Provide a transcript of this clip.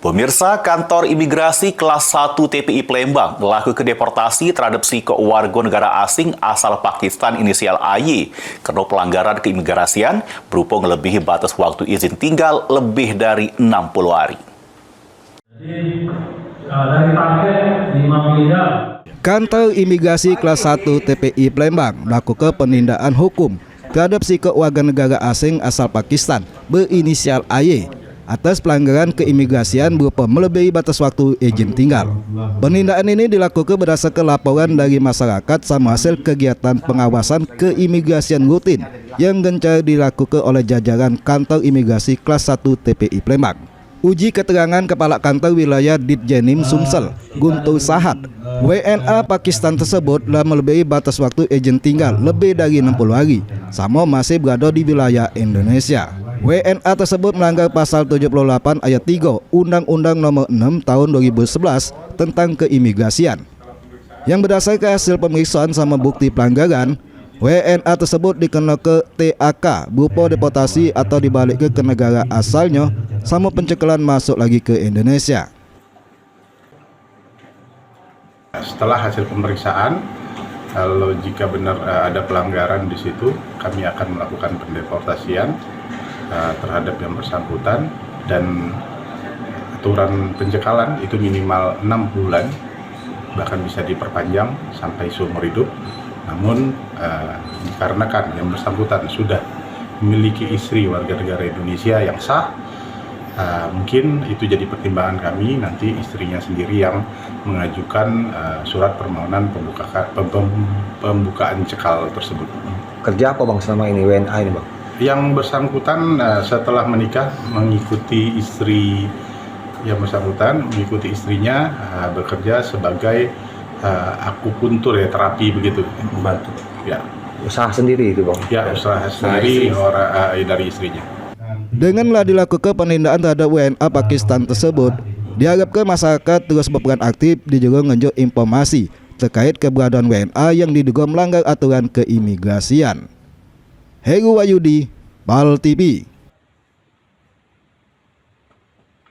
Pemirsa, kantor imigrasi kelas 1 TPI Palembang melakukan deportasi terhadap si warga negara asing asal Pakistan inisial AY karena pelanggaran keimigrasian berupa melebihi batas waktu izin tinggal lebih dari 60 hari. Dari target 5 miliar. Kantor imigrasi kelas 1 TPI Palembang melakukan penindakan hukum terhadap si warga negara asing asal Pakistan berinisial AY atas pelanggaran keimigrasian berupa melebihi batas waktu izin tinggal. Penindakan ini dilakukan berdasarkan laporan dari masyarakat sama hasil kegiatan pengawasan keimigrasian rutin yang gencar dilakukan oleh jajaran kantor imigrasi kelas 1 TPI Palembang. Uji keterangan Kepala Kantor Wilayah Ditjenim Sumsel, Guntur Sahad, WNA Pakistan tersebut telah melebihi batas waktu izin tinggal lebih dari 60 hari, sama masih berada di wilayah Indonesia. WNA tersebut melanggar pasal 78 ayat 3 Undang-Undang Nomor 6 Tahun 2011 tentang keimigrasian. Yang berdasarkan hasil pemeriksaan sama bukti pelanggaran, WNA tersebut dikena ke TAK berupa deportasi atau dibalik ke negara asalnya sama pencekalan masuk lagi ke Indonesia. Setelah hasil pemeriksaan, kalau jika benar ada pelanggaran di situ, kami akan melakukan pendeportasian terhadap yang bersangkutan, dan aturan pencekalan itu minimal 6 bulan, bahkan bisa diperpanjang sampai seumur hidup. Namun dikarenakan yang bersangkutan sudah memiliki istri warga negara Indonesia yang sah, mungkin itu jadi pertimbangan kami, nanti istrinya sendiri yang mengajukan surat permohonan pembukaan cekal tersebut. Kerja apa bang selama ini WNA ini bang? Yang bersangkutan setelah menikah mengikuti istri yang bersangkutan, mengikuti istrinya bekerja sebagai akupuntur, ya, terapi begitu. Membantu. Ya. Usaha sendiri itu bang? Ya, usaha sendiri dari istrinya. Denganlah dilakukan penindakan terhadap WNA Pakistan tersebut, diharapkan masyarakat terus berperan aktif di juga ngenjuk informasi terkait keberadaan WNA yang diduga melanggar aturan keimigrasian. Heru Wahyudi, PAL TV.